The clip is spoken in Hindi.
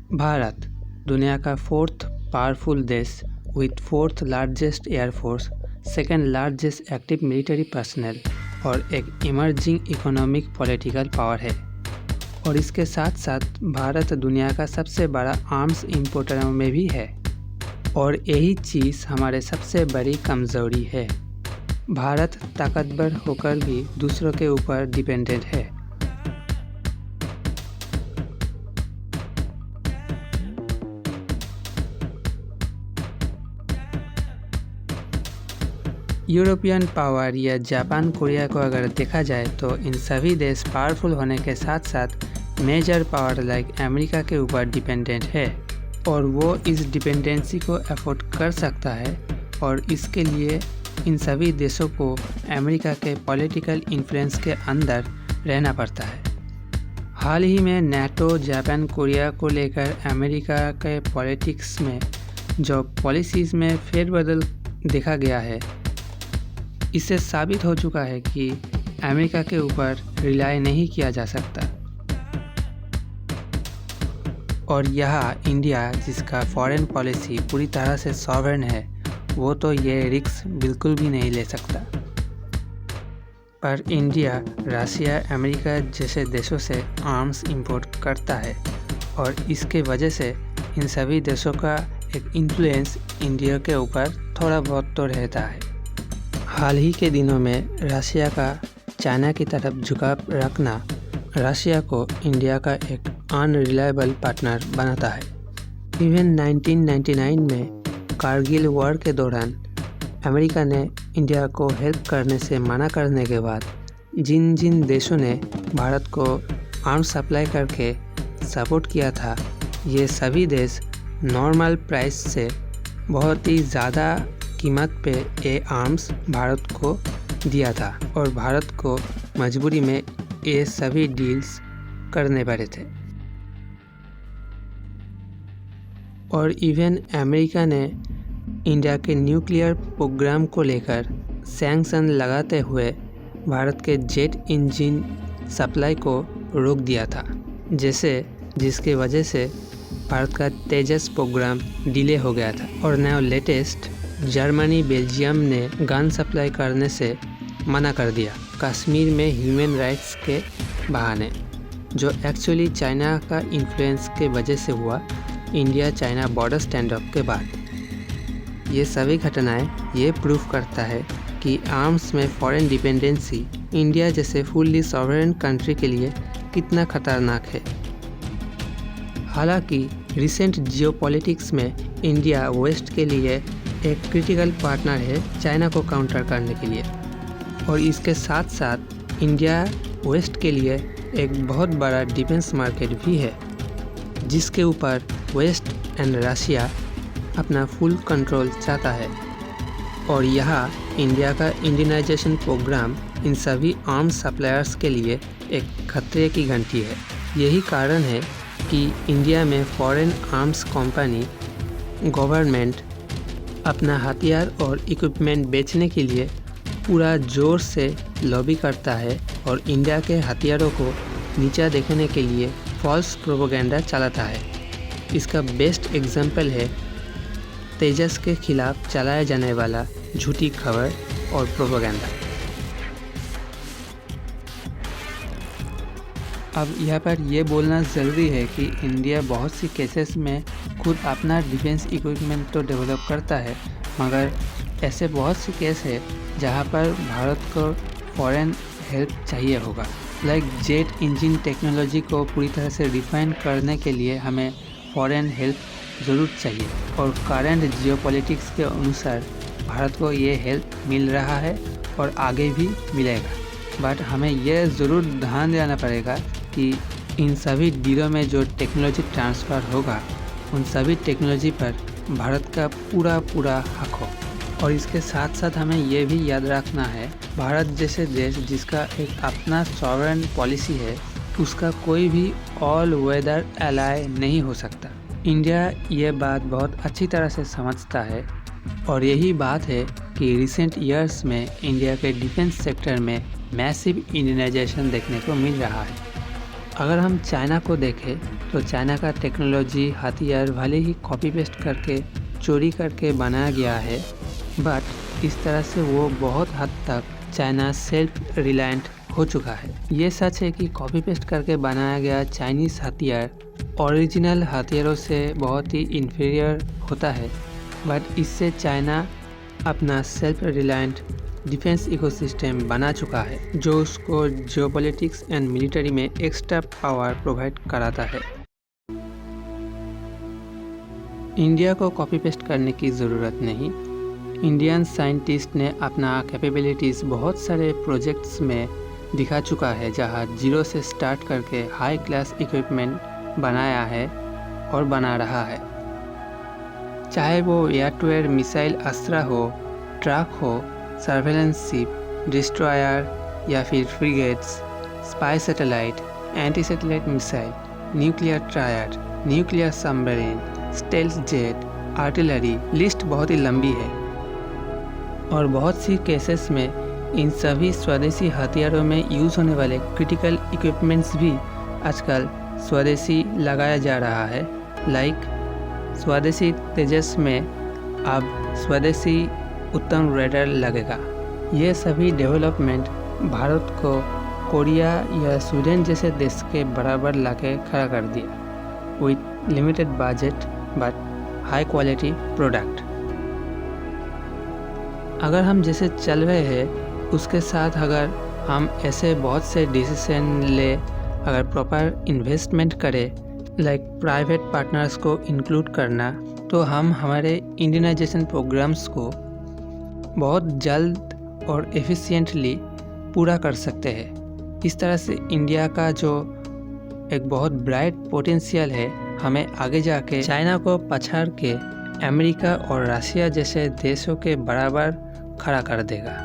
भारत दुनिया का फोर्थ पावरफुल देश with fourth largest air force, second largest active military personnel और एक इमर्जिंग इकोनॉमिक पॉलिटिकल पावर है। और इसके साथ साथ भारत दुनिया का सबसे बड़ा आर्म्स इंपोर्टरों में भी है। और यही चीज़ हमारे सबसे बड़ी कमज़ोरी है। भारत ताकतवर होकर भी दूसरों के ऊपर डिपेंडेंट है। यूरोपियन पावर या जापान कोरिया को अगर देखा जाए तो इन सभी देश पावरफुल होने के साथ साथ मेजर पावर लाइक अमेरिका के ऊपर डिपेंडेंट है और वो इस डिपेंडेंसी को अफोर्ड कर सकता है। और इसके लिए इन सभी देशों को अमेरिका के पॉलिटिकल इन्फ्लुएंस के अंदर रहना पड़ता है। हाल ही में नाटो जापान कोरिया को लेकर अमेरिका के पॉलिटिक्स में जो पॉलिसीज़ में फेरबदल देखा गया है, इससे साबित हो चुका है कि अमेरिका के ऊपर रिलाई नहीं किया जा सकता। और यहाँ इंडिया जिसका फॉरेन पॉलिसी पूरी तरह से सॉवरेन है, वो तो ये रिस्क बिल्कुल भी नहीं ले सकता। पर इंडिया रशिया अमेरिका जैसे देशों से आर्म्स इंपोर्ट करता है और इसके वजह से इन सभी देशों का एक इन्फ्लुएंस इंडिया के ऊपर थोड़ा बहुत तो रहता है। हाल ही के दिनों में रशिया का चाइना की तरफ झुकाव रखना रशिया को इंडिया का एक अनरिलायबल पार्टनर बनाता है। इवन 1999 में कारगिल वॉर के दौरान अमेरिका ने इंडिया को हेल्प करने से मना करने के बाद जिन जिन देशों ने भारत को आर्म्स सप्लाई करके सपोर्ट किया था, ये सभी देश नॉर्मल प्राइस से बहुत ही ज़्यादा कीमत पे ये आर्म्स भारत को दिया था और भारत को मजबूरी में ये सभी डील्स करने पड़े थे। और इवन अमेरिका ने इंडिया के न्यूक्लियर प्रोग्राम को लेकर सैंक्शन लगाते हुए भारत के जेट इंजन सप्लाई को रोक दिया था, जिसके वजह से भारत का तेजस प्रोग्राम डिले हो गया था। और नया लेटेस्ट जर्मनी बेल्जियम ने गन सप्लाई करने से मना कर दिया कश्मीर में ह्यूमन राइट्स के बहाने, जो एक्चुअली चाइना का इन्फ्लुएंस के वजह से हुआ India China border stand of के बाद। ये सभी घटनाएं ये प्रूफ करता है कि आर्म्स में फॉरेन डिपेंडेंसी इंडिया जैसे फुल्ली सॉवरेन कंट्री के लिए कितना खतरनाक है। हालांकि रिसेंट जियोपॉलिटिक्स में इंडिया वेस्ट के लिए एक क्रिटिकल पार्टनर है चाइना को काउंटर करने के लिए। और इसके साथ साथ इंडिया वेस्ट के लिए एक बहुत बड़ा डिफेंस मार्केट भी है, जिसके ऊपर वेस्ट एंड रशिया अपना फुल कंट्रोल चाहता है। और यहाँ इंडिया का इंडियनाइजेशन प्रोग्राम इन सभी आर्म्स सप्लायर्स के लिए एक खतरे की घंटी है। यही कारण है कि इंडिया में फॉरेन आर्म्स कंपनी गवर्नमेंट अपना हथियार और इक्विपमेंट बेचने के लिए पूरा जोर से लॉबी करता है और इंडिया के हथियारों को नीचा देखने के लिए फॉल्स प्रोपेगेंडा चलाता है। इसका बेस्ट एग्जाम्पल है तेजस के खिलाफ चलाया जाने वाला झूठी खबर और प्रोपेगेंडा। अब यहाँ पर यह बोलना ज़रूरी है कि इंडिया बहुत सी केसेस में खुद अपना डिफेंस इक्विपमेंट तो डेवलप करता है, मगर ऐसे बहुत सी केस है जहाँ पर भारत को फॉरेन हेल्प चाहिए होगा। लाइक जेट इंजन टेक्नोलॉजी को पूरी तरह से रिफाइन करने के लिए हमें फॉरेन हेल्प ज़रूर चाहिए और करंट जियोपॉलिटिक्स के अनुसार भारत को ये हेल्प मिल रहा है और आगे भी मिलेगा। बट हमें यह ज़रूर ध्यान देना पड़ेगा कि इन सभी डीलों में जो टेक्नोलॉजी ट्रांसफ़र होगा, उन सभी टेक्नोलॉजी पर भारत का पूरा हक हो। और इसके साथ साथ हमें यह भी याद रखना है, भारत जैसे देश जिसका एक अपना सॉवरेन पॉलिसी है, उसका कोई भी ऑल वेदर एलाय नहीं हो सकता। इंडिया ये बात बहुत अच्छी तरह से समझता है और यही बात है कि रिसेंट ईयर्स में इंडिया के डिफेंस सेक्टर में मैसिव इंडियनाइजेशन देखने को मिल रहा है। अगर हम चाइना को देखें तो चाइना का टेक्नोलॉजी हथियार भले ही कॉपी पेस्ट करके चोरी करके बनाया गया है, बट इस तरह से वो बहुत हद तक चाइना सेल्फ रिलायंट हो चुका है। ये सच है कि कॉपी पेस्ट करके बनाया गया चाइनीज़ हथियार ओरिजिनल हथियारों से बहुत ही इन्फीरियर होता है, बट इससे चाइना अपना सेल्फ रिलायंट डिफेंस इकोसिस्टम बना चुका है, जो उसको जियोपॉलिटिक्स एंड मिलिट्री में एक्स्ट्रा पावर प्रोवाइड कराता है। इंडिया को कॉपी पेस्ट करने की ज़रूरत नहीं। इंडियन साइंटिस्ट ने अपना कैपेबिलिटीज़ बहुत सारे प्रोजेक्ट्स में दिखा चुका है, जहां जीरो से स्टार्ट करके हाई क्लास इक्विपमेंट बनाया है और बना रहा है। चाहे वो एयर टू एयर मिसाइल अस्त्र हो, ट्रक हो, सर्वेलेंस शिप, डिस्ट्रॉयर या फिर frigates, spy satellite, anti satellite missile, nuclear triad, nuclear submarine, stealth jet, artillery, list बहुत ही लंबी है। और बहुत सी केसेस में इन सभी स्वदेशी हथियारों में यूज़ होने वाले क्रिटिकल इक्विपमेंट्स भी आजकल स्वदेशी लगाया जा रहा है। लाइक स्वदेशी तेजस में अब स्वदेशी उत्तम रेडर लगेगा। ये सभी डेवलपमेंट भारत को कोरिया या स्वीडन जैसे देश के बराबर लाके खड़ा कर दिया, with limited budget but high quality product. अगर हम जैसे चल रहे हैं उसके साथ अगर हम ऐसे बहुत से डिसीजन ले, अगर प्रॉपर इन्वेस्टमेंट करें, लाइक प्राइवेट पार्टनर्स को इंक्लूड करना, तो हम हमारे इंडियनाइजेशन प्रोग्राम्स को बहुत जल्द और एफिशिएंटली पूरा कर सकते हैं। इस तरह से इंडिया का जो एक बहुत ब्राइट पोटेंशियल है, हमें आगे जाके चाइना को पछाड़ के अमेरिका और रशिया जैसे देशों के बराबर खड़ा कर देगा।